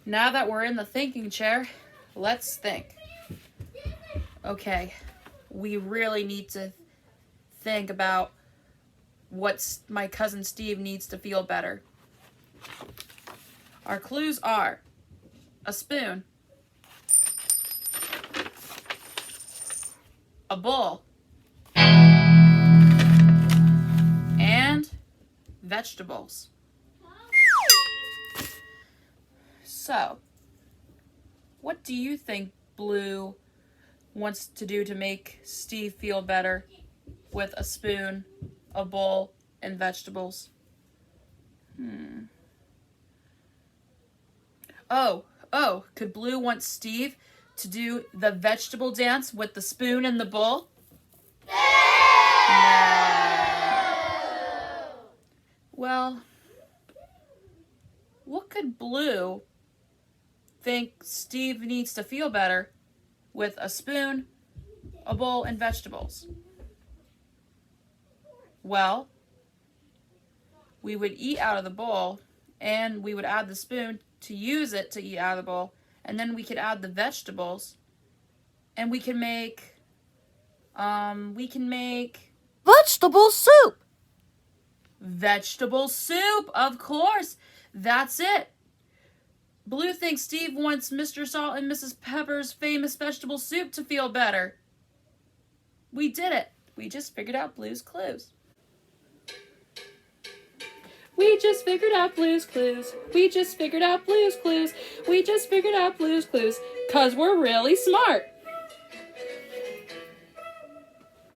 Now that we're in the thinking chair, let's think. Okay, we really need to think about what my cousin Steve needs to feel better. Our clues are a spoon, a bowl, and vegetables. So, what do you think Blue wants to do to make Steve feel better with a spoon, a bowl, and vegetables? Oh, could Blue want Steve to do the vegetable dance with the spoon and the bowl? No. Well, what could Blue think Steve needs to feel better with a spoon, a bowl, and vegetables? Well, we would eat out of the bowl, and we would add the spoon to use it to eat out of the bowl, and then we could add the vegetables, and we can make vegetable soup. Vegetable soup, of course. That's it. Blue thinks Steve wants Mr. Salt and Mrs. Pepper's famous vegetable soup to feel better. We did it. We just figured out Blue's clues. We just figured out Blue's clues. We just figured out Blue's clues. We just figured out Blue's clues. 'Cause we're really smart.